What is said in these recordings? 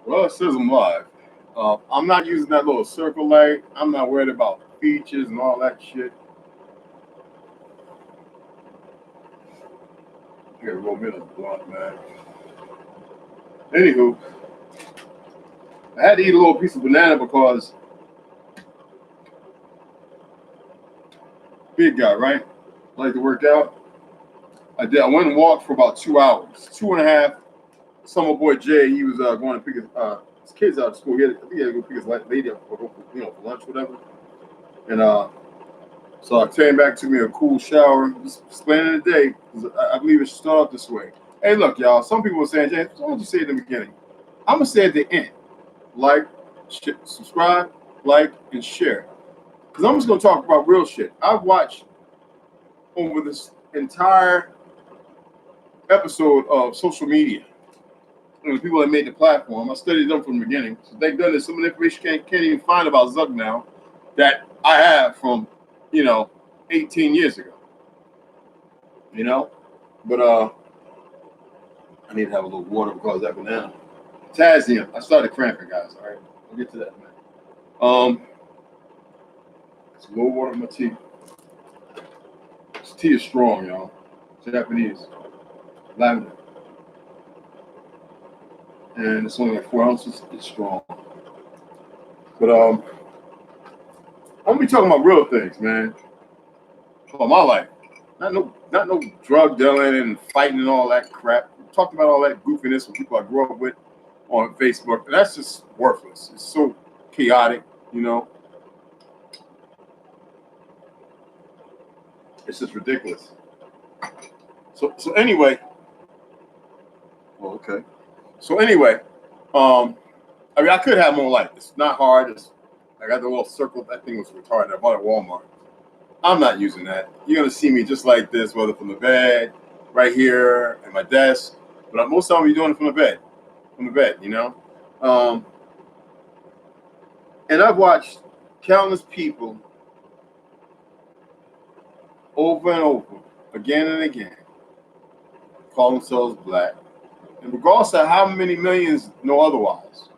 Well, it says I'm live. I'm not using that little circle light. I'm not worried about features and all that shit. I gotta roll me a blunt, man. Anywho, I had to eat a little piece of banana because big guy, right? Like to work out. I did. I went and walked for about 2 hours, two and a half. Summer boy Jay, he was going to pick his kids out of school. I think he had to go pick his lady up for, for lunch, whatever. And so I came back, took me a cool shower, just explaining the day. 'Cause I believe it should start off this way. Hey, look, y'all. Some people are saying, James, why don't you say it in the beginning? I'm gonna say at the end. Like, subscribe, like, and share. Because I'm just gonna talk about real shit. I've watched over this entire episode of social media. And the people that made the platform, I studied them from the beginning. So thank goodness some of the information can't even find about Zuck now that I have from, you know, 18 years ago. You know? But I need to have a little water because of that banana. Potassium. I started cramping, guys. All right, we'll get to that, man. It's a little water in my tea. This tea is strong, y'all. It's Japanese, lavender, and it's only like 4 ounces. It's strong. But I'm gonna be talking about real things, man. About my life, not no drug dealing and fighting and all that crap. We talked about all that goofiness with people I grew up with on Facebook. That's just worthless. It's so chaotic, you know. It's just ridiculous. So anyway, well, okay. So anyway, I mean, I could have more light. It's not hard. I got the little circle. That thing was retarded. I bought it at Walmart. I'm not using that. You're gonna see me just like this, whether from the bed, right here, at my desk. But most of the time, you're doing it from the bed, you know. Um, and I've watched countless people over and over, again and again, call themselves black, and regardless of how many millions know otherwise.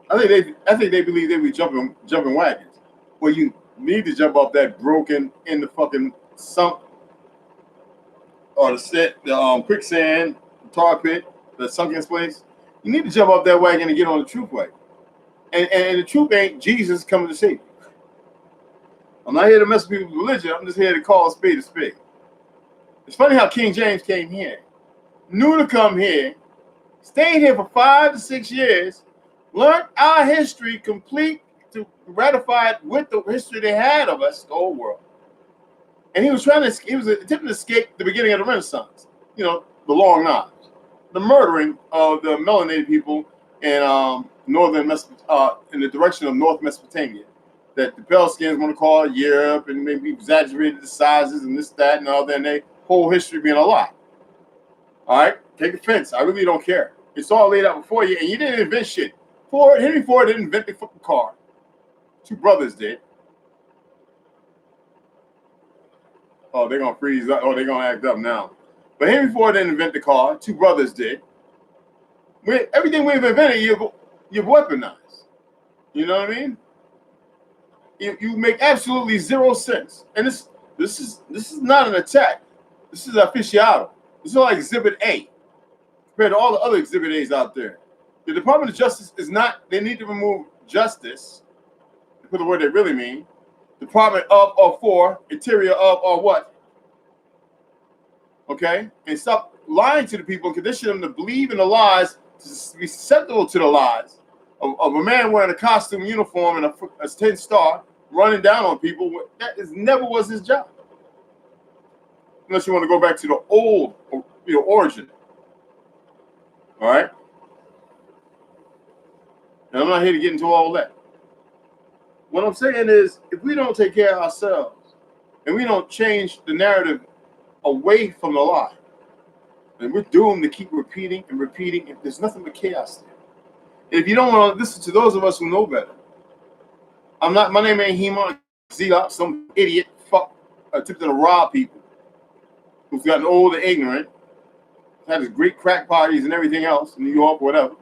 I think they believe they be jumping wagons. Well, you need to jump off that broken in the fucking sunk or the quicksand tar pit that sunk in its place. You need to jump off that wagon and get on the truth way. And the truth ain't Jesus coming to save you. I'm not here to mess with people's religion. I'm just here to call a spade a spade. It's funny how King James came here, knew to come here, stayed here for 5 to 6 years, learned our history complete to ratify it with the history they had of us, the whole world. And he was attempting to escape the beginning of the Renaissance, the long knives, the murdering of the melanated people in in the direction of North Mesopotamia, that the pale skins want to call Europe, and maybe exaggerated the sizes and this, that, and all that, and their whole history being a lie. All right, take offense. I really don't care. It's all laid out before you, and you didn't invent shit. Henry Ford didn't invent the fucking car. Two brothers did. Oh, they're gonna freeze up. Oh, they're gonna act up now. But Henry Ford didn't invent the car. Two brothers did. Everything we've invented, you've weaponized. You know what I mean? You make absolutely zero sense. And this is not an attack. This is aficionado. This is like Exhibit A compared to all the other Exhibit A's out there. The Department of Justice is not. They need to remove justice, for the word they really mean. Department of or for, interior of or what. Okay? And stop lying to the people and condition them to believe in the lies, to be susceptible to the lies of a man wearing a costume uniform and a 10 star running down on people. Never was his job. Unless you want to go back to the old origin. All right? And I'm not here to get into all that. What I'm saying is, if we don't take care of ourselves and we don't change the narrative away from the lie, then we're doomed to keep repeating and repeating. And there's nothing but chaos there. And if you don't want to listen to those of us who know better, my name ain't Hema Zila, some idiot fuck attempting to rob people who've gotten old and ignorant had his great crack parties and everything else in New York, whatever.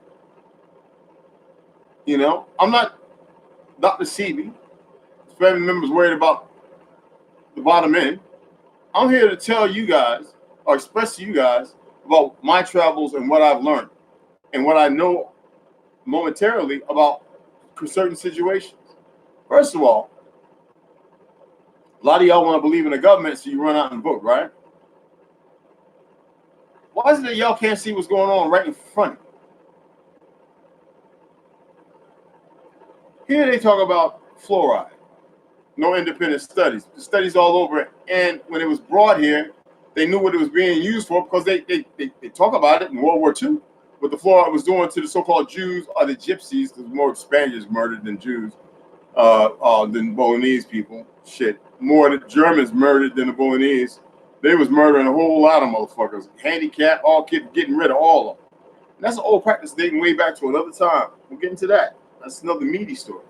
You know, I'm not Dr. Sebi. His family members worried about the bottom end. I'm here to tell you guys, or express to you guys, about my travels and what I've learned and what I know momentarily about certain situations. First of all, a lot of y'all want to believe in the government, so you run out and vote, right? Why is it that y'all can't see what's going on right in front of you? Here they talk about fluoride. No independent studies. The studies all over it. And when it was brought here, they knew what it was being used for because they talk about it in World War II. What the fluoride was doing to the so-called Jews or the Gypsies, because more Spaniards murdered than Jews, than Bolognese people. Shit. More the Germans murdered than the Bolognese. They was murdering a whole lot of motherfuckers. Handicapped, all kids, getting rid of all of them. And that's an old practice dating way back to another time. We'll get into that. That's another meaty story.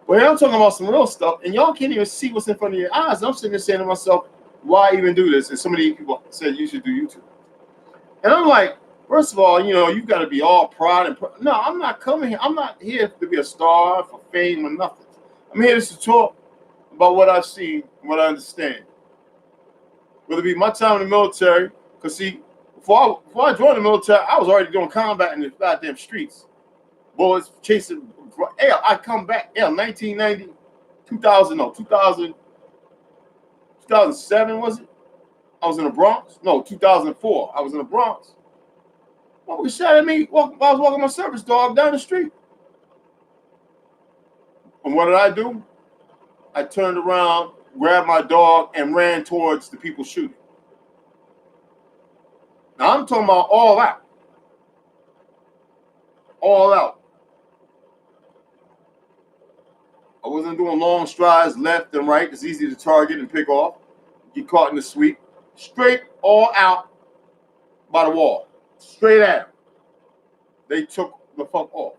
But I'm talking about some real stuff, and y'all can't even see what's in front of your eyes. I'm sitting there saying to myself, why even do this? And so many people said you should do YouTube. And I'm like, first of all, you know, you got to be all pride and no, I'm not coming here. I'm not here to be a star for fame or nothing. I'm here just to talk about what I've seen and what I understand. Whether it be my time in the military, because see, before I joined the military, I was already doing combat in the goddamn streets. Bullets chasing. Hell, I come back. Hell, 1990, 2000, no, 2000, 2007 was it? I was in the Bronx. No, 2004. I was in the Bronx. Well, we shot at me. I was walking my service dog down the street. And what did I do? I turned around, grabbed my dog, and ran towards the people shooting. Now I'm talking about all out. All out. I wasn't doing long strides left and right. It's easy to target and pick off. Get caught in the sweep. Straight all out by the wall. Straight at them. They took the fuck off.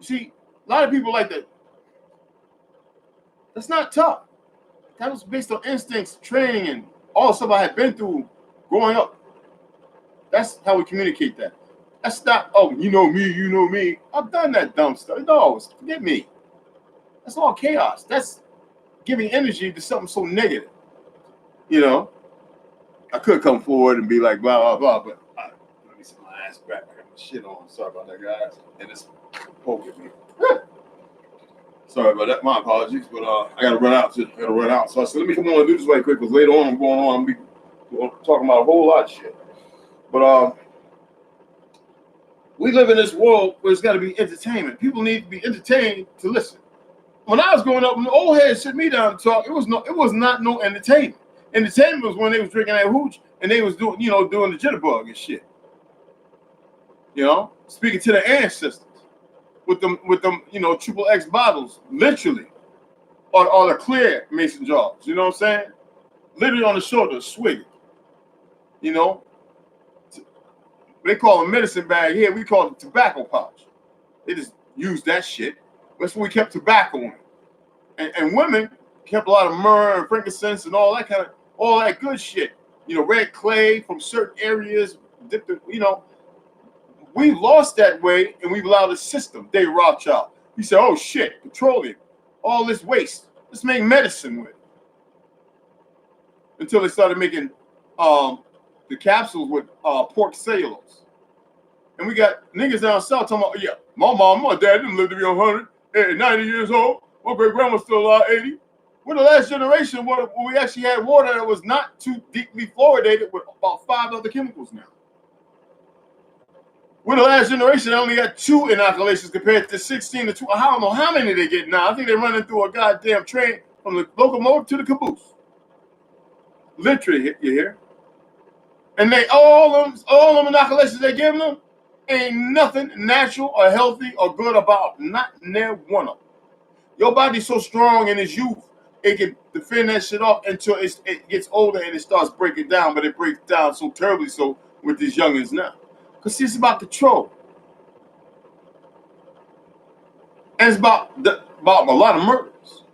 You see, a lot of people like that. That's not tough. That was based on instincts, training, and all the stuff I had been through growing up. That's how we communicate that. That's not, oh, you know me. I've done that dumb stuff. No, forget me. That's all chaos. That's giving energy to something so negative. You know, I could come forward and be like, blah, blah, blah, but let me see my ass back. I got my shit on. Sorry about that, guys. And it's poking me. Sorry about that. My apologies, but I got to run out. So I said, let me come on and do this right quick, because later on I'm going on and be talking about a whole lot of shit. But we live in this world where it's got to be entertainment. People need to be entertained to listen. When I was growing up, when the old heads sit me down to talk, it was not no entertainment. Entertainment was when they was drinking that hooch and they was doing the jitterbug and shit. You know, speaking to their ancestors with them, triple X bottles, literally, or the clear mason jars. You know what I'm saying? Literally on the shoulder, swig. You know, they call it medicine bag here. We call it tobacco pouch. They just use that shit. That's what we kept tobacco in. And women kept a lot of myrrh and frankincense and all that good shit. You know, red clay from certain areas. We've lost that way, and we've allowed the system. Dave Rothschild. He said, oh shit, petroleum, all this waste. Let's make medicine with it. Until they started making the capsules with pork cellulose. And we got niggas down south talking about, yeah, my mom, my dad didn't live to be 100, 90 years old. My great grandma's still alive, 80. We're the last generation where we actually had water that was not too deeply fluoridated with about 5 other chemicals now. We're the last generation that only got 2 inoculations compared to 16 to 2. I don't know how many they get now. I think they're running through a goddamn train from the locomotive to the caboose. Literally, you hear? And they all them inoculations they giving them ain't nothing natural or healthy or good about. Not near one of them. Your body's so strong in its youth, it can defend that shit off until it gets older and it starts breaking down. But it breaks down so terribly so with these youngins now. Because see, it's about control. And it's about a lot of murders.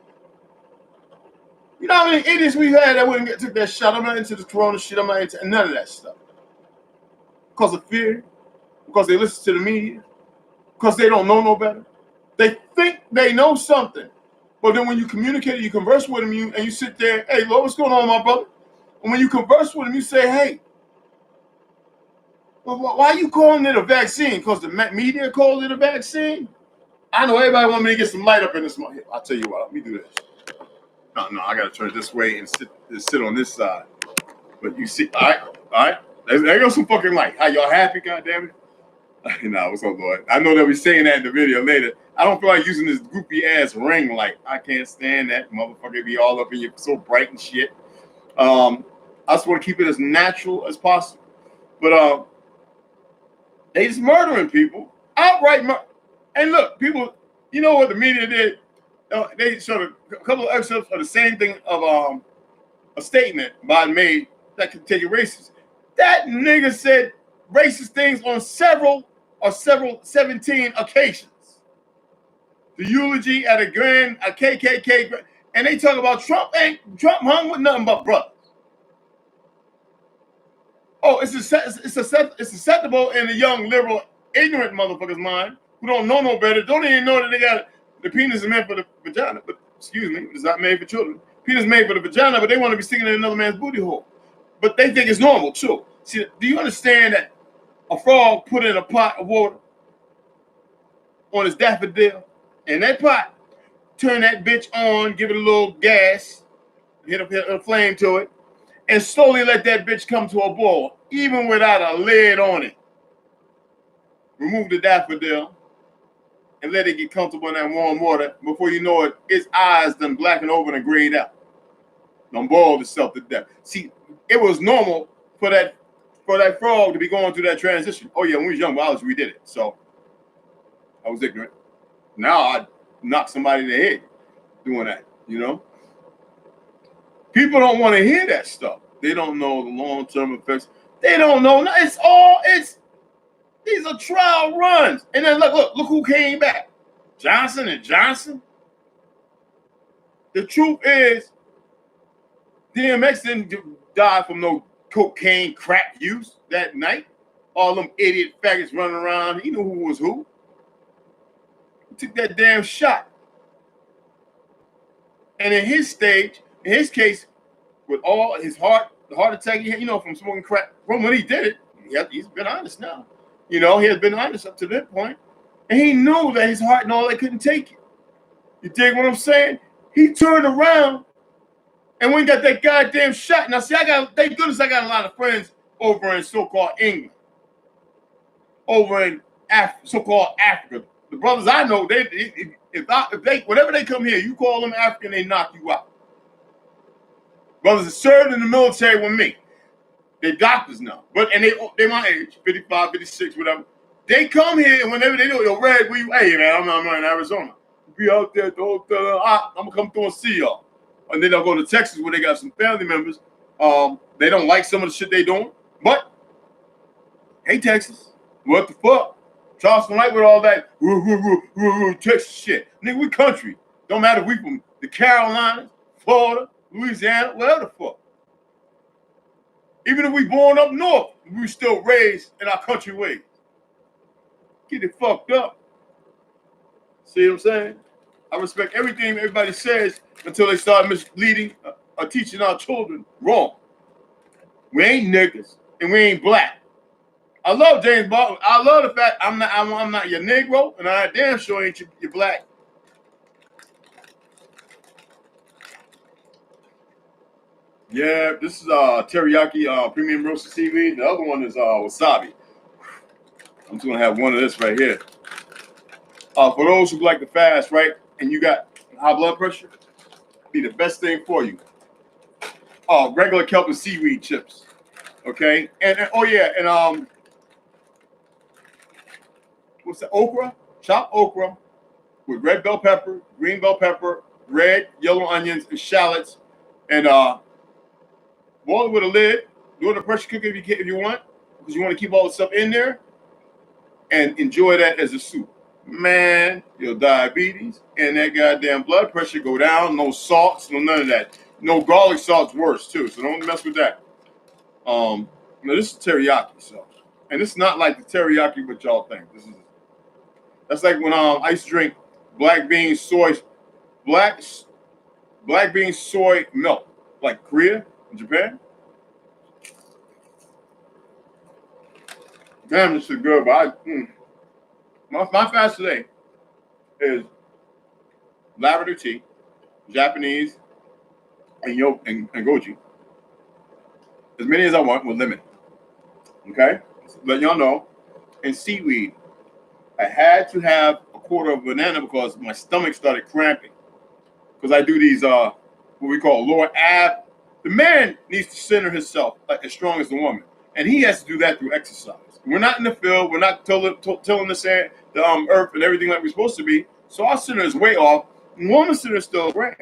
You know how many idiots we've had that wouldn't took that shot? I'm not into the corona shit. I'm not into none of that stuff. because of fear, because they listen to the media, because they don't know no better. They think they know something. But then when you communicate, you converse with them, and you sit there, hey, Lord, what's going on, my brother? And when you converse with them, you say, hey, well, why are you calling it a vaccine? Because the media called it a vaccine? I know everybody want me to get some light up in this moment. I'll tell you what, let me do this. No, I got to turn it this way and sit on this side. But you see, all right. There goes some fucking light. How y'all happy, goddammit? Nah, what's up, Lord? I know they'll be saying that in the video later. I don't feel like using this goopy ass ring light. I can't stand that motherfucker be all up in you, so bright and shit. I just want to keep it as natural as possible. But they just murdering people outright. And look, people, you know what the media did? They showed a couple of excerpts of the same thing of a statement Biden made that could take it racist. That nigga said racist things on 17 occasions. The eulogy at a KKK, and they talk about Trump hung with nothing but brothers. Oh, it's susceptible in the young, liberal, ignorant motherfucker's mind who don't know no better, don't even know that they got the penis is meant for the vagina, but excuse me, it's not made for children. Penis made for the vagina, but they want to be sticking in another man's booty hole. But they think it's normal too. See, do you understand that a frog put in a pot of water on his daffodil, and that pot, turn that bitch on, give it a little gas, hit a flame to it, and slowly let that bitch come to a boil, even without a lid on it. Remove the daffodil and let it get comfortable in that warm water. Before you know it, its eyes done blacken over and grayed out. Done boiled itself to death. See, it was normal for that frog to be going through that transition. Oh yeah, when we was young biology, we did it. So I was ignorant. Now I knock somebody in the head doing that, you know? People don't want to hear that stuff. They don't know the long-term effects. They don't know. These are trial runs. And then look who came back. Johnson & Johnson. The truth is, DMX didn't die from no cocaine crack use that night. All them idiot faggots running around. He knew who was who. He took that damn shot. And in his case, with all his the heart attack he had, from smoking crack, from when he did it, he's been honest now. He has been honest up to that point. And he knew that his heart and all that couldn't take it. You dig what I'm saying? He turned around and when he got that goddamn shot. Now, see, thank goodness I got a lot of friends over in so-called England, over in so-called Africa. The brothers I know, whenever they come here, you call them African, they knock you out. Brothers that served in the military with me. They're doctors now. They my age, 55, 56, whatever. They come here and whenever they do, yo, Red, hey man, I'm in Arizona. Be out there, I'm gonna come through and see y'all. And then they'll go to Texas where they got some family members. They don't like some of the shit they doing. But hey, Texas, what the fuck? Charleston White with all that Texas shit. Nigga, we country. Don't matter if we from the Carolinas, Florida, Louisiana, whatever the fuck. Even if we born up north, we still raised in our country ways. Get it fucked up. See what I'm saying? I respect everything everybody says until they start misleading or teaching our children wrong. We ain't niggas and we ain't black. I love James Baldwin. I love the fact I'm not your Negro and I damn sure ain't your black. Yeah, this is teriyaki premium roasted seaweed. The other one is wasabi. I'm just gonna have one of this right here. For those who like to fast, right, and you got high blood pressure, be the best thing for you. Regular kelp and seaweed chips. Okay, and what's that? Okra, chopped okra with red bell pepper, green bell pepper, red, yellow onions, and shallots, and boil it with a lid. Do it in a pressure cooker if you want, because you want to keep all the stuff in there, and enjoy that as a soup. Man, your diabetes and that goddamn blood pressure go down. No salts, no none of that. No garlic salt's worse too, so don't mess with that. Now this is teriyaki sauce. and it's not like the teriyaki what y'all think. That's like when I used to drink black bean soy black black bean soy milk, like Korea and Japan. Damn, this is good. But my fast today is lavender tea, Japanese, and yolk and goji. As many as I want with lemon. Okay, so let y'all know. And seaweed. I had to have a quarter of a banana because my stomach started cramping. Because I do these what we call lower ab. The man needs to center himself like as strong as the woman, and he has to do that through exercise. We're not in the field. We're not tilling the sand, the earth, and everything like we're supposed to be. So our center is way off. Woman's center is still grand,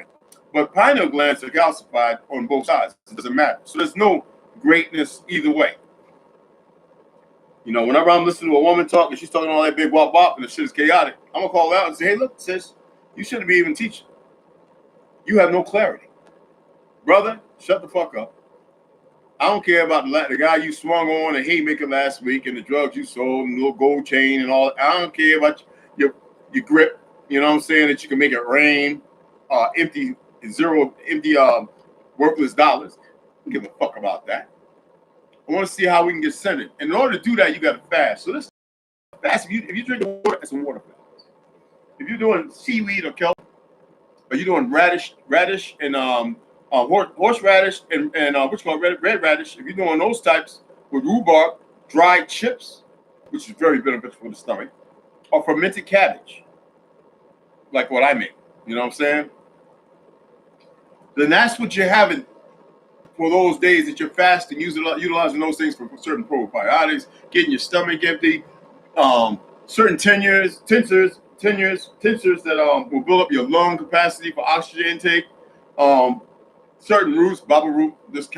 but pineal glands are calcified on both sides. It doesn't matter. So there's no greatness either way. You know, whenever I'm listening to a woman talk and she's talking all that big wop wop and the shit is chaotic, I'm gonna call her out and say, "Hey, look, sis, you shouldn't be even teaching. You have no clarity, brother. Shut the fuck up. I don't care about the guy you swung on a haymaker last week and the drugs you sold and the little gold chain and all. I don't care about your grip. You know what I'm saying? That you can make it rain, empty worthless dollars. I don't give a fuck about that. I want to see how we can get centered. And in order to do that, you got to fast. So this fast. If you drink water, it's a water fast. If you're doing seaweed or kelp, or you're doing radish and horseradish and what you call red radish. If you're doing those types with rhubarb, dried chips, which is very beneficial for the stomach, or fermented cabbage, like what I make. You know what I'm saying? Then that's what you're having for those days that you're fasting, utilizing those things for certain probiotics, getting your stomach empty, certain tinctures that will build up your lung capacity for oxygen intake, certain roots, baba root, there's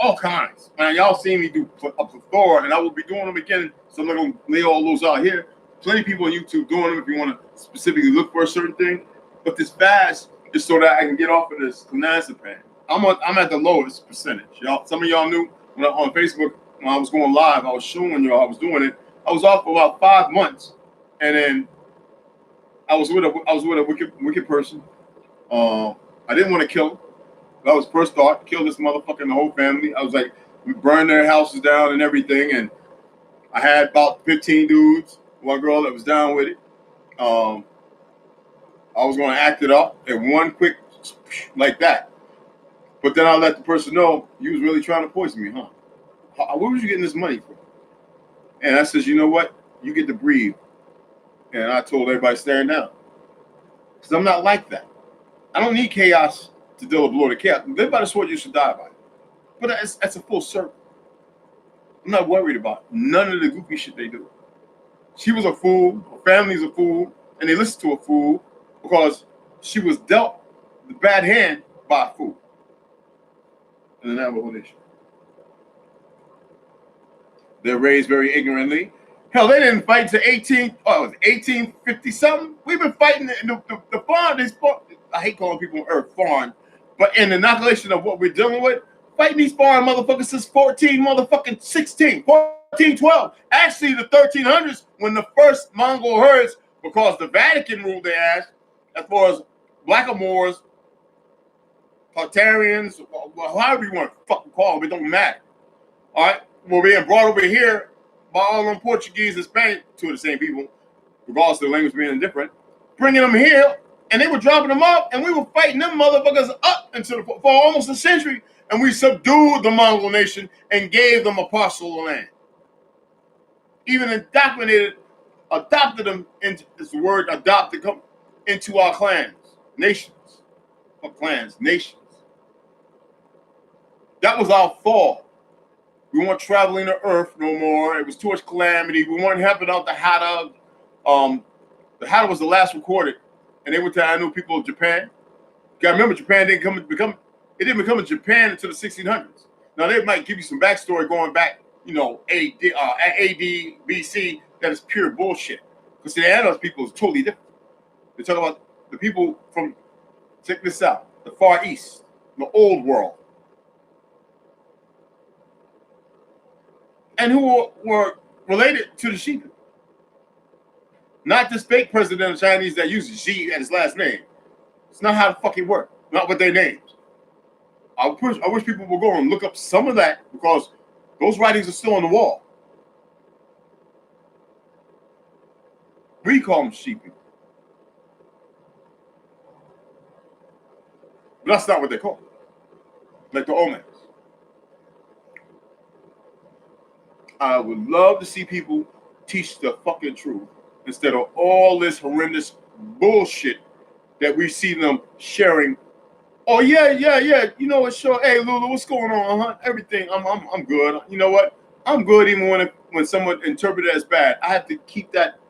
all kinds. Man, y'all seen me do a plethora, and I will be doing them again, so I'm not going to lay all those out here. Plenty of people on YouTube doing them if you want to specifically look for a certain thing. But this fast is so that I can get off of this clonazepam. I'm at the lowest percentage. Y'all, some of y'all knew on Facebook when I was going live, I was showing y'all I was doing it. I was off for about 5 months, and then I was with a wicked person. I didn't want to kill him. That was first thought. Kill this motherfucker and the whole family. I was like, we burned their houses down and everything, and I had about 15 dudes. One girl that was down with it. I was going to act it up in one quick like that. But then I let the person know you was really trying to poison me, huh? Where was you getting this money from? And I says, you know what? You get to breathe. And I told everybody stand down. Because I'm not like that. I don't need chaos to deal with Lord of Chaos. Live by the sword, you should die by it. But that's a full circle. I'm not worried about none of the goofy shit they do. She was a fool. Her family's a fool. And they listen to a fool because she was dealt the bad hand by a fool. In the Navajo Nation. They're raised very ignorantly. Hell, they didn't fight to 1850 something. We've been fighting the foreign. I hate calling people Earth foreign, but in the inoculation of what we're dealing with, fighting these foreign motherfuckers since 1412. Actually, the 1300s when the first Mongol herds, because the Vatican ruled their ass, as far as blackamoors, Tartarians, however you want to fucking call them, it don't matter. All right, we're being brought over here by all them Portuguese and Spanish, two of the same people, regardless of the language being different, bringing them here, and they were dropping them off, and we were fighting them motherfuckers up for almost a century, and we subdued the Mongol nation and gave them a parcel of land. Even adopted them into this word adopted into our clans, nations. Clans, nations. That was our fall. We weren't traveling the earth no more. It was too much calamity. We weren't helping out the Hatta. The Hatta was the last recorded, and they were telling I knew people of Japan. You gotta remember, Japan didn't become a Japan until the 1600s. Now they might give you some backstory going back, AD, BC. That is pure bullshit. Because the Annos people is totally different. They talk about the people from, check this out, the Far East, the old world. and who were related to the Xi people. Not this fake president of Chinese that uses Xi as his last name. It's not how it fucking work. Not with their names. I wish people would go and look up some of that because those writings are still on the wall. We call them Xi people. But that's not what they call them. Like the Olmecs. I would love to see people teach the fucking truth instead of all this horrendous bullshit that we see them sharing. Oh yeah. You know what? Sure. Hey Lulu, what's going on? Huh? Everything. I'm good. You know what? I'm good even when someone interprets it as bad. I have to keep that.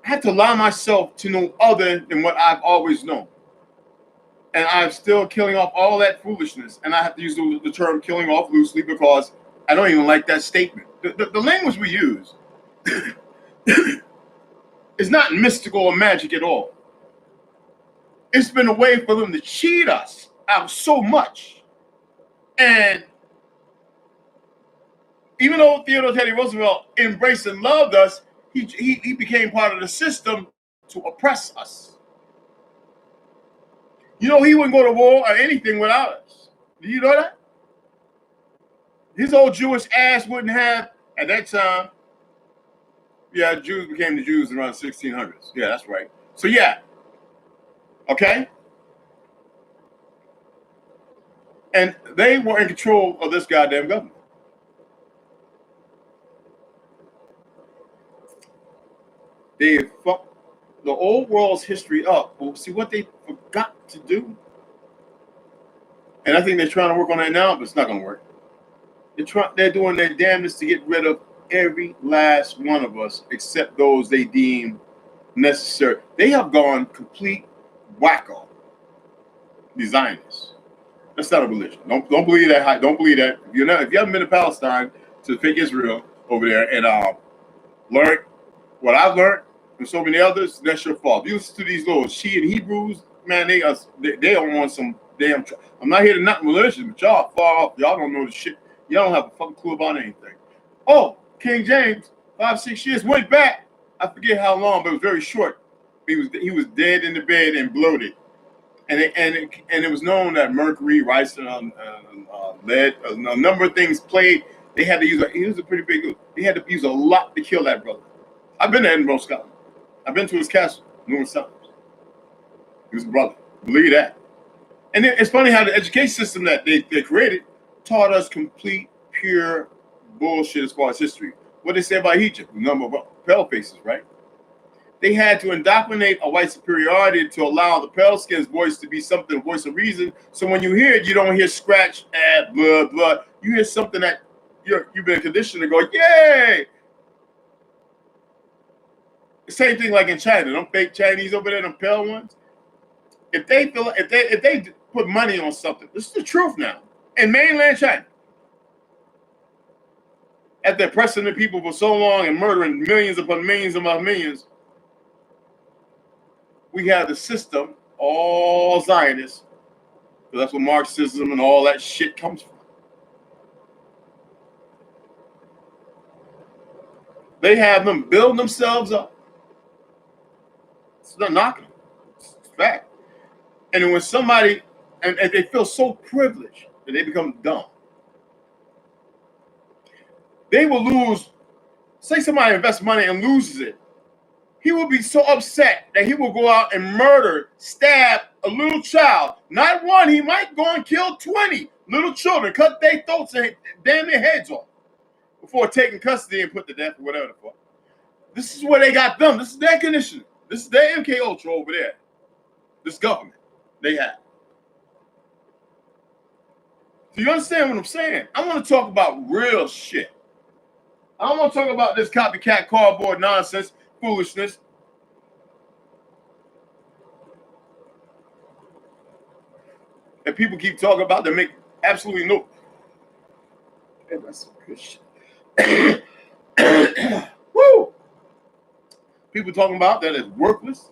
I have to allow myself to know other than what I've always known. And I'm still killing off all that foolishness. And I have to use the term killing off loosely because I don't even like that statement. The language we use is not mystical or magic at all. It's been a way for them to cheat us out so much. And even though Theodore Teddy Roosevelt embraced and loved us, he became part of the system to oppress us. You know, he wouldn't go to war or anything without us. Do you know that? His old Jewish ass wouldn't have, at that time, yeah, Jews became the Jews around 1600s. Yeah, that's right. So yeah, okay? And they were in control of this goddamn government. They fucked the old world's history up. Well, see what they forgot to do. And I think they're trying to work on that now, but it's not going to work. They're doing their damnedest to get rid of every last one of us except those they deem necessary. They have gone complete wacko. The Zionists. That's not a religion. Don't believe that. Don't believe that. If you haven't been to Palestine to fake Israel over there and learn what I've learned from so many others, that's your fault. You listen to these little Shiite Hebrews, man, they are on some damn. I'm not here to knock religion, but y'all far off. Y'all don't know the shit. Y'all don't have a fucking clue about anything. Oh, King James, 5-6 years went back. I forget how long, but it was very short. He was dead in the bed and bloated, and it was known that mercury, rice, and lead, a number of things played. They had to use. He was a pretty big. They had to use a lot to kill that brother. I've been to Edinburgh, Scotland. I've been to his castle numerous times. He was a brother. Believe that. And then it's funny how the education system that they created taught us complete, pure bullshit as far as history. What they say about Egypt, the number of pale faces, right? They had to indoctrinate a white superiority to allow the pale skin's voice to be something, voice of reason. So when you hear it, you don't hear scratch, blood. You hear something that you've been conditioned to go, yay! Same thing like in China, them fake Chinese over there, them pale ones. If they put money on something, this is the truth now. In mainland China, after oppressing the people for so long and murdering millions upon millions upon millions, we have the system, all Zionists, because that's where Marxism and all that shit comes from. They have them build themselves up. It's not knocking them. It's fact. And then when somebody, and they feel so privileged that they become dumb, they will lose. Say somebody invests money and loses it. He will be so upset that he will go out and murder, stab a little child. Not one, he might go and kill 20 little children, cut their throats and damn their heads off before taking custody and put to death or whatever the fuck. This is where they got them. This is their conditioning. This is their MK Ultra over there. This government they have. Do you understand what I'm saying? I want to talk about real shit. I don't want to talk about this copycat cardboard nonsense, foolishness. That people keep talking about that make absolutely no. Hey, that's some good shit. Woo! People talking about that is worthless.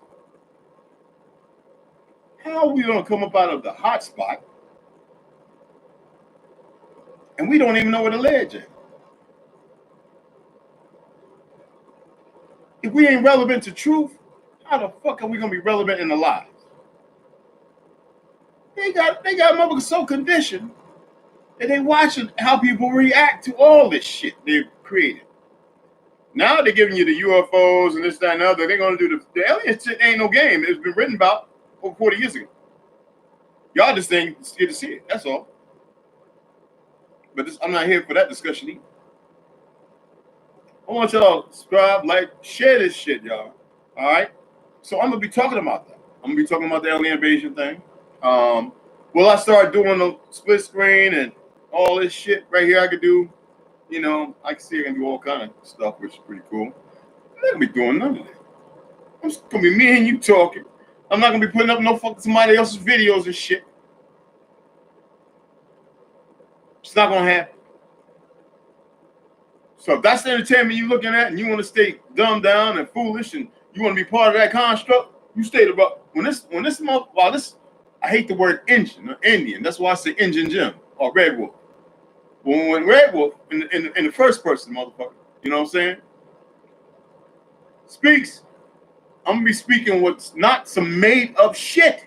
How are we gonna come up out of the hot spot and we don't even know where the ledge is? If we ain't relevant to truth, how the fuck are we gonna be relevant in the lies? They got motherfuckers so conditioned that they watching how people react to all this shit they've created. Now they're giving you the UFOs and this, that, and the other. They're gonna do the alien shit. Ain't no game. It's been written about over 40 years ago. Y'all just ain't get to see it. That's all. But I'm not here for that discussion either. I want y'all to subscribe, like, share this shit, y'all. All right? So I'm going to be talking about that. I'm going to be talking about the alien invasion thing. Will I start doing the split screen and all this shit right here I could do? You know, I can see I can do all kind of stuff, which is pretty cool. I'm not going to be doing none of that. It's going to be me and you talking. I'm not going to be putting up no fucking somebody else's videos and shit. It's not going to happen. So if that's the entertainment you're looking at and you want to stay dumbed down and foolish and you want to be part of that construct, you stay about I hate the word engine or Indian. That's why I say Injun Jim or Red Wolf. When Red Wolf in the first person, motherfucker, you know what I'm saying? Speaks, I'm gonna be speaking what's not some made up shit.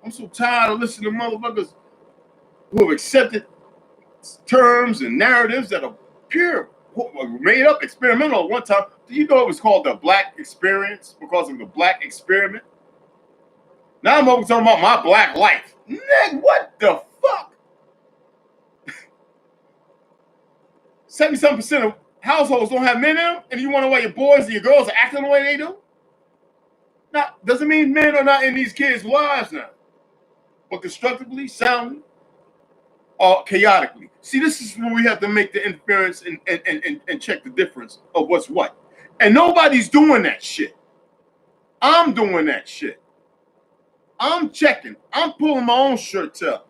I'm so tired of listening to motherfuckers who have accepted terms and narratives that are pure, made up, experimental at one time. Do you know it was called the Black Experience because of the Black Experiment? Now I'm over talking about my black life. Nigga, what the fuck? 77% of households don't have men in them, and you wonder why your boys and your girls are acting the way they do? Now, doesn't mean men are not in these kids' lives now, but constructively, soundly, or chaotically. See, this is where we have to make the interference and check the difference of what's what. And nobody's doing that shit. I'm doing that shit. I'm checking. I'm pulling my own shirts up.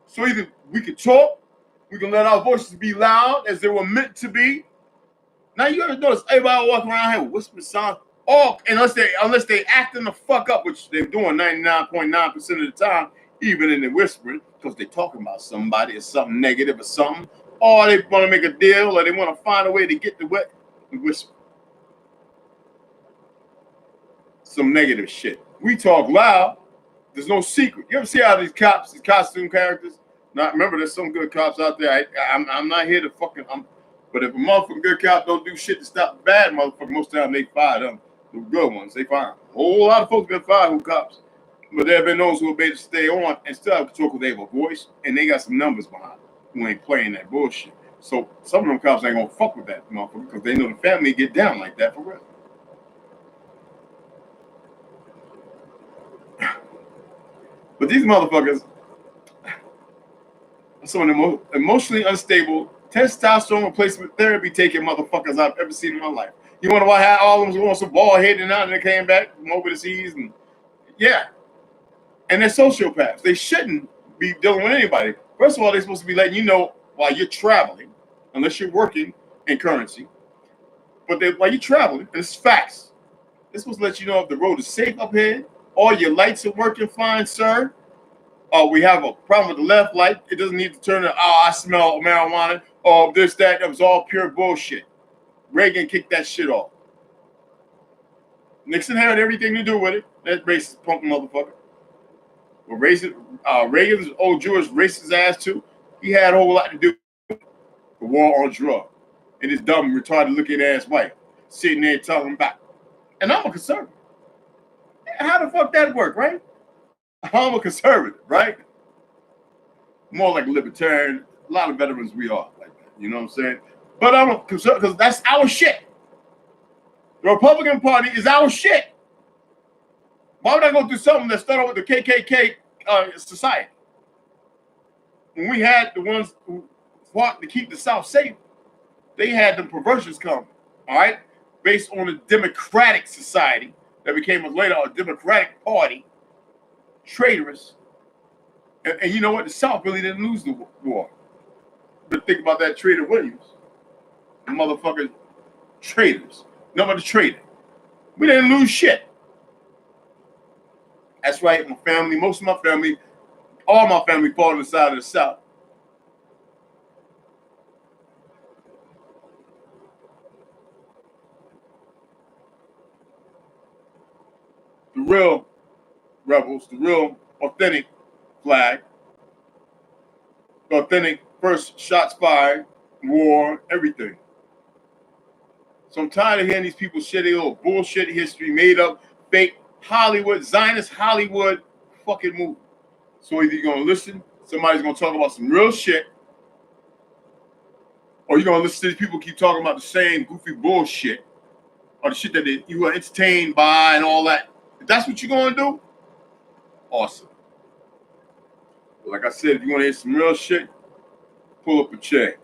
So either we can talk, we can let our voices be loud as they were meant to be. Now you ever notice everybody walking around here whispering songs? Oh, unless they acting the fuck up, which they're doing 99.9% of the time, even in the whispering, because they're talking about somebody or something negative or something, or they want to make a deal, or they want to find a way to get the whisper. Some negative shit. We talk loud. There's no secret. You ever see how these cops, these costume characters? Now remember, there's some good cops out there. I'm not here to fucking. But if a motherfucking good cop don't do shit to stop the bad motherfucker, most of the time they fire them. The good ones, they fire them. A whole lot of folks get fired who cops. But there have been those who have been able to stay on and still have control because they have a voice and they got some numbers behind them who ain't playing that bullshit. So some of them cops ain't gonna fuck with that motherfucker because they know the family get down like that for real. But these motherfuckers are some of the most emotionally unstable, testosterone replacement therapy taking motherfuckers I've ever seen in my life. You wonder why all of them was some bald headed out and they came back from overseas and yeah. And they're sociopaths. They shouldn't be dealing with anybody. First of all, they're supposed to be letting you know while you're traveling, unless you're working in currency. But while you're traveling, and it's facts. They're supposed to let you know if the road is safe up here, all your lights are working fine, sir. We have a problem with the left light. It doesn't need to turn to, I smell marijuana. Or this, that. That was all pure bullshit. Reagan kicked that shit off. Nixon had everything to do with it. That racist punk motherfucker. Well, Reagan's old Jewish racist ass too. He had a whole lot to do with the war on drugs. And his dumb, retarded looking ass wife sitting there talking about. And I'm a conservative. How the fuck that work, right? I'm a conservative, right? More like a libertarian. A lot of veterans we are like that. You know what I'm saying? But I'm a conservative because that's our shit. The Republican Party is our shit. Why would I go through something that started with the KKK society? When we had the ones who fought to keep the South safe, they had the perversions come, all right? Based on a democratic society that became later a Democratic Party, traitorous. And you know what? The South really didn't lose the war. But think about that Trader Williams. The motherfuckers, traitors. Nobody traitor. We didn't lose shit. That's right, my family, most of my family, all my family fought on the side of the South. real rebels, the real authentic flag, the authentic first shots fired, war, everything. So I'm tired of hearing these people share their little bullshit history, made up, fake Hollywood, Zionist Hollywood fucking movie. So either you're gonna listen, somebody's gonna talk about some real shit, or you're gonna listen to these people keep talking about the same goofy bullshit, or the shit that you are entertained by and all that. If that's what you're gonna do, awesome. But like I said, if you wanna hear some real shit, pull up a chair.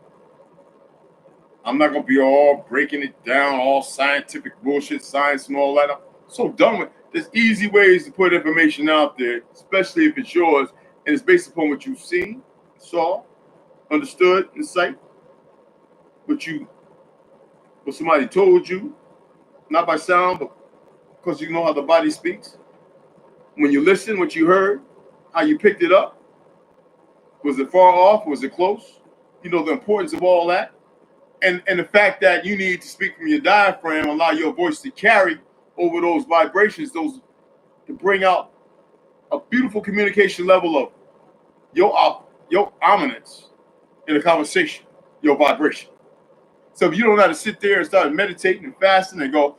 I'm not gonna be all breaking it down, all scientific bullshit, science and all that. I'm so done with. There's easy ways to put information out there, especially if it's yours and it's based upon what you've seen, saw, understood, insight, what somebody told you, not by sound, but because you know how the body speaks. When you listen, what you heard, how you picked it up. Was it far off? Was it close? You know the importance of all that. And the fact that you need to speak from your diaphragm, allow your voice to carry over those vibrations, those to bring out a beautiful communication level of your ominence in a conversation, your vibration. So if you don't know how to sit there and start meditating and fasting and go,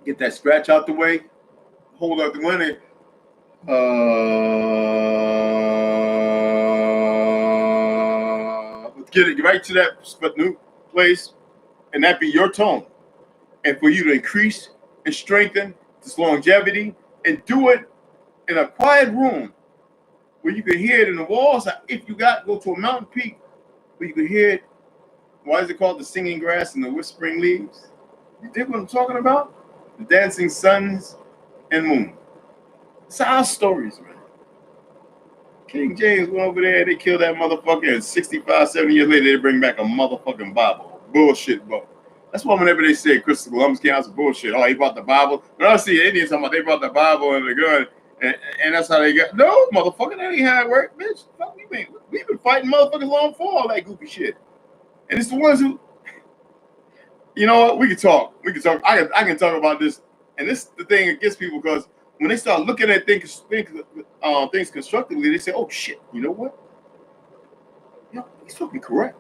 get that scratch out the way, hold up the winner, get it right to that new place, and that be your tone. And for you to increase and strengthen this longevity and do it in a quiet room where you can hear it in the walls. If you go to a mountain peak where you can hear it, why is it called the singing grass and the whispering leaves? You dig what I'm talking about? The dancing suns and moon. It's our stories, man. King James went over there, they killed that motherfucker, and 65, 70 years later, they bring back a motherfucking Bible. Bullshit book. That's why whenever they say Christopher Columbus came out, it's bullshit. Oh, he brought the Bible. When I see Indians talking about they brought the Bible and the gun, and that's how they got. No, motherfucker, that ain't how it worked, bitch. Fuck, we've been fighting motherfuckers long before all that goofy shit. And it's the ones who, you know what, we can talk. I can talk about this. And this is the thing that gets people, because when they start looking at things constructively, they say, oh shit, you know what? Yeah, he's fucking correct.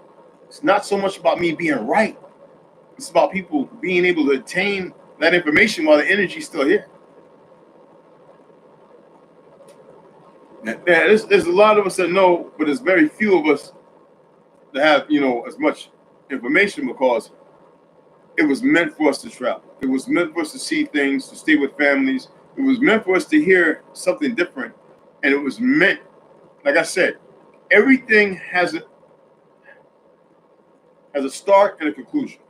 It's not so much about me being right. It's about people being able to attain that information while the energy's still here. Now, there's a lot of us that know, but there's very few of us that have, as much information, because it was meant for us to travel. It was meant for us to see things, to stay with families. It was meant for us to hear something different. And it was meant, like I said, everything has a start and a conclusion,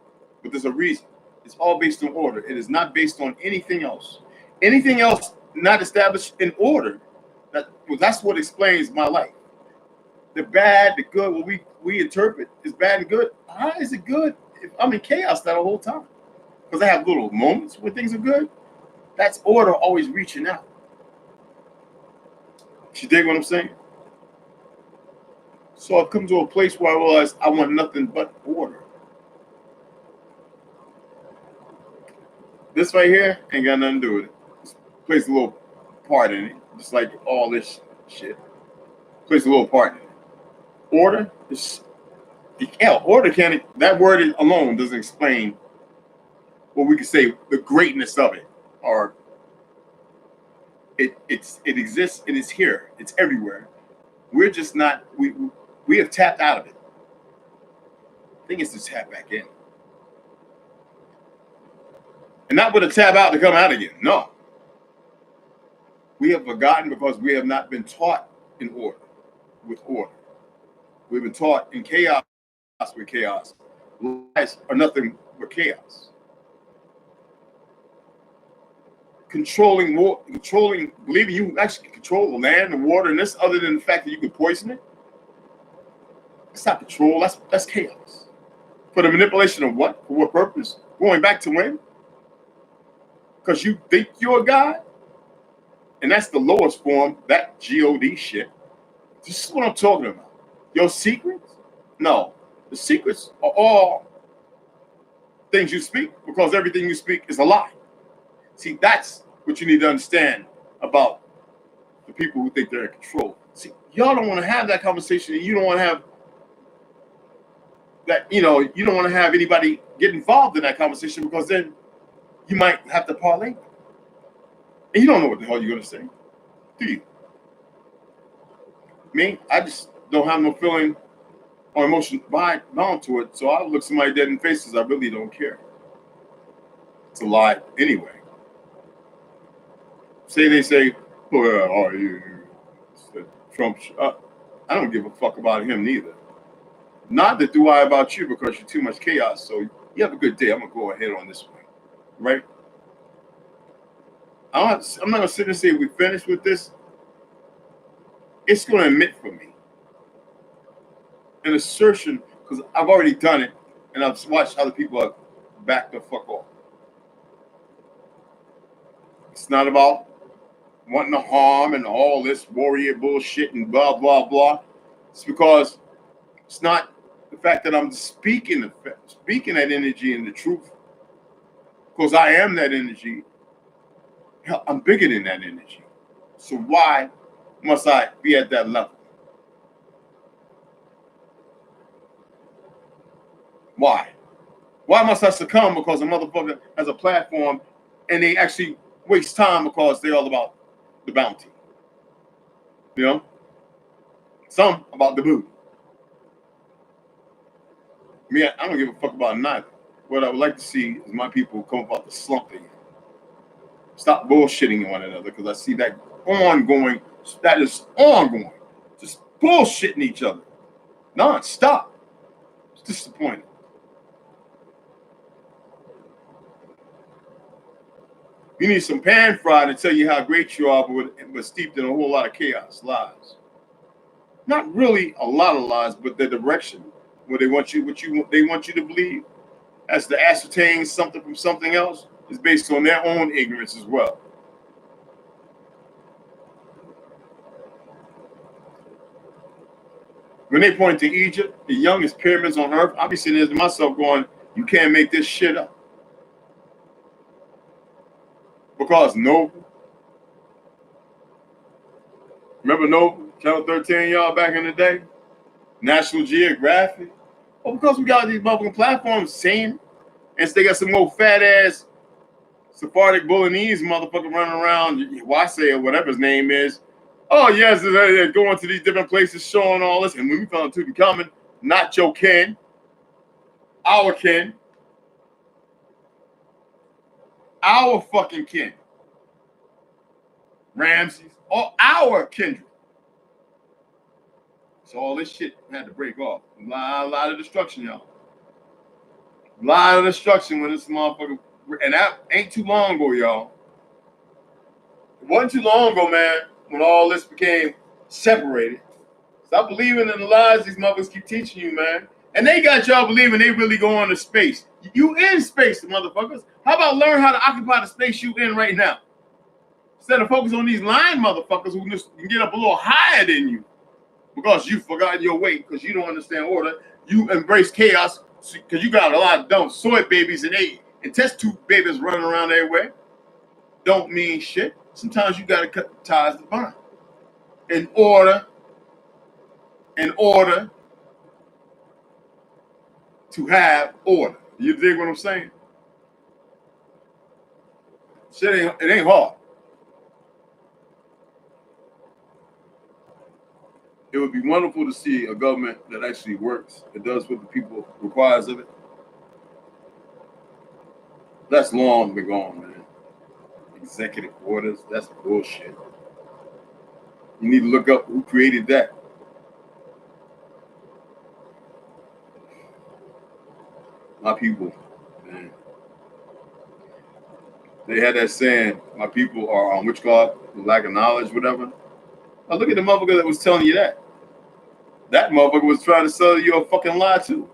but there's a reason. It's all based on order. It is not based on anything else. Anything else not established in order, that's what explains my life. The bad, the good, what we interpret is bad and good. How is it good if I'm in chaos that whole time? Because I have little moments where things are good. That's order always reaching out. You dig what I'm saying? So I've come to a place where I realize I want nothing but order. This right here ain't got nothing to do with it. This plays a little part in it, just like all this shit. Plays a little part in it. Order is, order can't, that word alone doesn't explain what we could say the greatness of it, or it exists, it is here, it's everywhere. We're just not, we have tapped out of it. The thing is to tap back in. And not with a tap out to come out again. No. We have forgotten because we have not been taught in order, with order. We've been taught in chaos with chaos. Lies are nothing but chaos. Controlling, believing you actually can control the land, the water, and this, other than the fact that you can poison it. It's not control, that's chaos. For the manipulation of what? For what purpose? Going back to when? Because you think you're a god? And that's the lowest form, that God shit. This is what I'm talking about. Your secrets? No. The secrets are all things you speak because everything you speak is a lie. See, that's what you need to understand about the people who think they're in control. See, y'all don't want to have that conversation, and you don't want to have that, you don't want to have anybody get involved in that conversation because then you might have to parlay. And you don't know what the hell you're going to say, do you? Me, I just don't have no feeling or emotion bound to it, so I'll look somebody dead in the face because I really don't care. It's a lie anyway. They say, well, Trump, I don't give a fuck about him neither. Neither do I about you because you're too much chaos. So you have a good day. I'm going to go ahead on this one. Right? I'm not going to sit and say we finished with this. It's going to admit for me an assertion because I've already done it and I've watched other people have backed the fuck off. It's not about wanting to harm and all this warrior bullshit and blah, blah, blah. It's because it's not the fact that I'm speaking that energy and the truth. Because I am that energy. Hell, I'm bigger than that energy. So why must I be at that level? Why? Why must I succumb because a motherfucker has a platform and they actually waste time because they're all about the bounty? Some about the booty. Me, I don't give a fuck about neither. What I would like to see is my people come about the slump thing. Stop bullshitting one another because I see that ongoing. That is ongoing. Just bullshitting each other. Non-stop. It's disappointing. You need some pan fry to tell you how great you are, but steeped in a whole lot of chaos, lies. Not really a lot of lies, but the direction where they want you to believe as to ascertain something from something else is based on their own ignorance as well. When they point to Egypt, the youngest pyramids on earth, I'll be sitting there to myself going, you can't make this shit up. Because Noble, remember Noble, Channel 13, y'all, back in the day? National Geographic. Well, because we got these motherfucking platforms saying, and so they got some more fat ass Sephardic Bolognese motherfucker running around, Wase or whatever his name is. Oh, yes, they're going to these different places showing all this. And when we found Tutankhamun, not your kin, our kin, our fucking kin, Ramses, or our kindred. So all this shit had to break off. A lot of destruction, y'all. A lot of destruction when this motherfucker, and that ain't too long ago, y'all. It wasn't too long ago, man, when all this became separated. Stop believing in the lies these motherfuckers keep teaching you, man. And they got y'all believing they really go into space. You in space, motherfuckers. How about learn how to occupy the space you in right now? Instead of focus on these lying motherfuckers who just can get up a little higher than you because you forgot your weight, because you don't understand order. You embrace chaos because you got a lot of dumb soy babies and test tube babies running around everywhere. Don't mean shit. Sometimes you got to cut the ties to bind in order to have order. You dig what I'm saying? Shit it ain't hard. It would be wonderful to see a government that actually works, that does what the people requires of it. That's long been gone, man. Executive orders, that's bullshit. You need to look up who created that. My people, man. They had that saying, my people are on which God, lack of knowledge, whatever. Now look at the motherfucker that was telling you that. That motherfucker was trying to sell you a fucking lie too.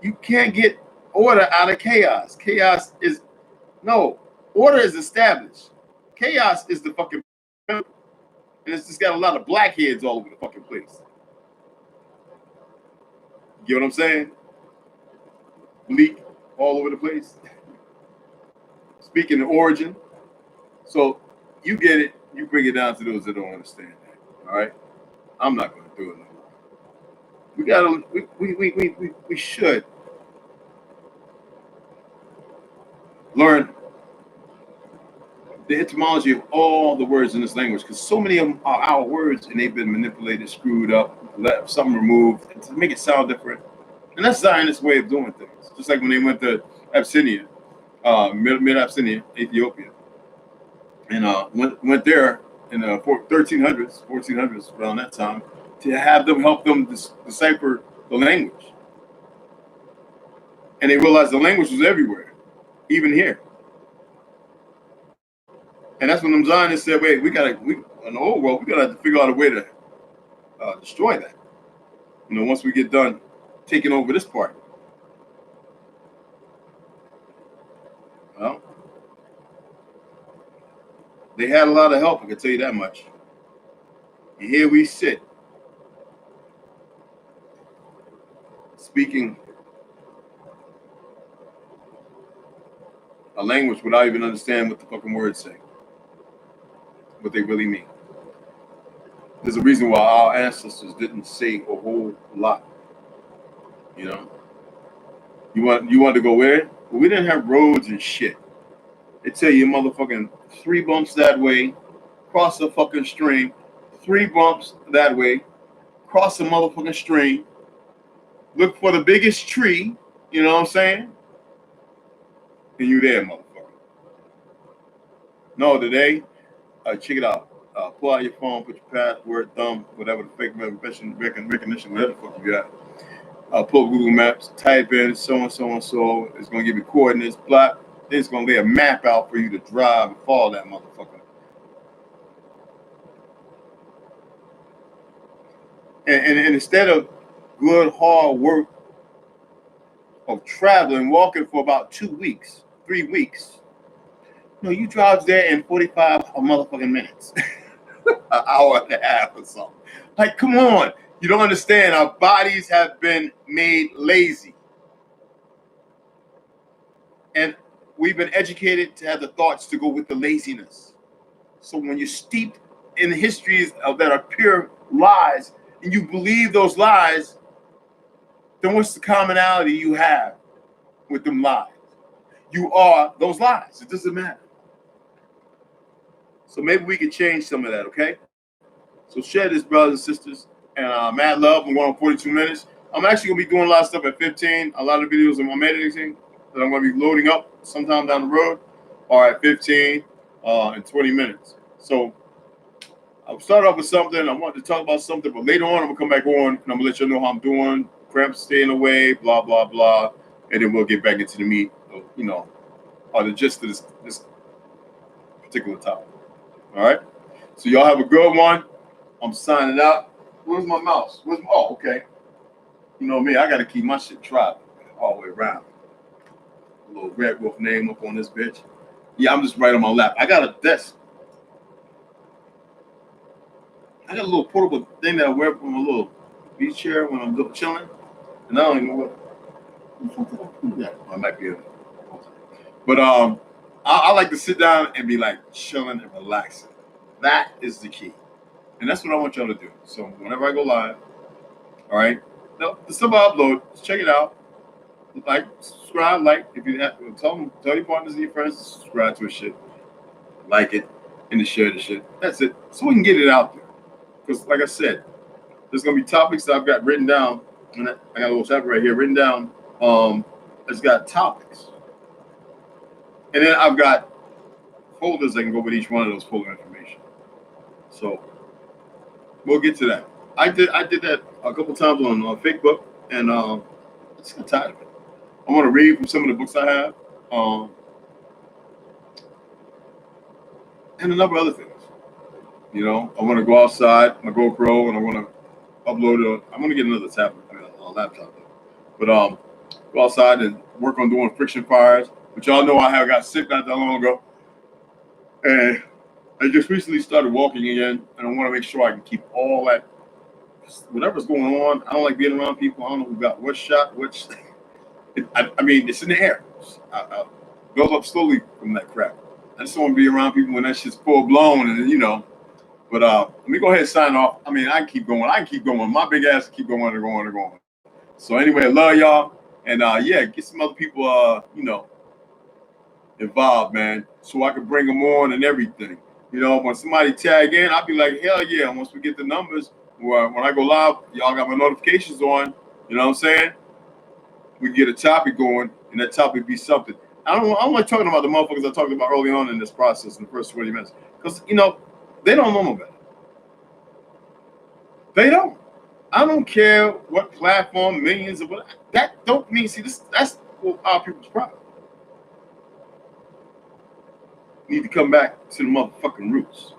You can't get order out of chaos. Order is established. Chaos is the fucking, and it's just got a lot of blackheads all over the fucking place. You get what I'm saying? bleak, all over the place. Speaking of origin. So you get it, you bring it down to those that don't understand that. All right. I'm not gonna do it no more. We gotta we should learn the etymology of all the words in this language because so many of them are our words and they've been manipulated, screwed up, let some removed to make it sound different. And that's Zionist way of doing things. Just like when they went to Abyssinia, mid Abyssinia, Ethiopia, and went there in the 1300s, 1400s, around that time, to have them help them decipher the language. And they realized the language was everywhere, even here. And that's when them Zionists said, "Wait, in the old world, we gotta figure out a way to destroy that. Once we get done taking over this part." Well, they had a lot of help. I can tell you that much. And here we sit, speaking a language without even understanding what the fucking words say, what they really mean. There's a reason why our ancestors didn't say a whole lot. You want to go where? Well, we didn't have roads and shit. They tell you motherfucking 3 bumps that way, cross a fucking stream, 3 bumps that way, cross a motherfucking stream, look for the biggest tree, you know what I'm saying? And you there, motherfucker. No, today, check it out. Pull out your phone, put your password, thumb, whatever the fake recognition, whatever the fuck you got. Pull Google Maps, type in so and so and so. It's gonna give you coordinates, block. Then it's gonna lay a map out for you to drive and follow that motherfucker. And instead of good hard work of traveling, walking for about 2 weeks, 3 weeks, you drive there in 45 motherfucking minutes, an hour and a half or something. Like, come on. You don't understand. Our bodies have been made lazy. And we've been educated to have the thoughts to go with the laziness. So when you're steeped in histories that are pure lies, and you believe those lies, then what's the commonality you have with them lies? You are those lies. It doesn't matter. So maybe we could change some of that, okay? So share this, brothers and sisters. And mad love. I'm going on 42 minutes. I'm actually going to be doing a lot of stuff at 15. A lot of videos in my editing that I'm going to be loading up sometime down the road are at 15 and 20 minutes. So I'll start off with something. I want to talk about something, but later on I'm going to come back on and I'm going to let you know how I'm doing. Cramps staying away, blah, blah, blah. And then we'll get back into the meat, or the gist of this particular topic. All right? So y'all have a good one. I'm signing out. Where's my mouse? Oh, okay. You know me, I got to keep my shit trapped all the way around. A little Red Wolf name up on this bitch. Yeah, I'm just right on my lap. I got a desk. I got a little portable thing that I wear from a little beach chair when I'm chilling. And I don't even know what. Yeah, I might be able to. But I like to sit down and be like chilling and relaxing. That is the key. And that's what I want y'all to do. So whenever I go live, all right, the stuff I upload, just check it out. Like, subscribe, if you have, tell your partners and your friends to subscribe to a shit, like it, and to share the shit. That's it. So we can get it out there. Because like I said, there's gonna be topics that I've got written down, and I got a little chapter right here written down. It's got topics, and then I've got folders that can go with each one of those folder information. So we'll get to that. I did that a couple times on Facebook, and I just got tired of it. I want to read from some of the books I have, and a number of other things. I want to go outside, my GoPro, and I want to upload I'm going to get another tablet, a laptop. But go outside and work on doing friction fires, which y'all know I got sick not that long ago. And I just recently started walking again, and I want to make sure I can keep all that, whatever's going on. I don't like being around people. I don't know who got what shot, which. I mean, it's in the air. I build up slowly from that crap. I just don't want to be around people when that shit's full blown, and you know. But let me go ahead and sign off. I mean, I can keep going. I can keep going. My big ass can keep going and going and going. So anyway, I love y'all, and yeah, get some other people, you know, involved, man, so I can bring them on and everything. You know, when somebody tag in, I'll be like, hell yeah. Once we get the numbers, when I go live, y'all got my notifications on. You know what I'm saying? We get a topic going, and that topic be something. I don't like talking about the motherfuckers I talked about early on in this process in the first 20 minutes, because you know they don't know no better. They don't. I don't care what platform, millions of what. That don't mean. See, that's our people's problem. Need to come back to the motherfucking roots.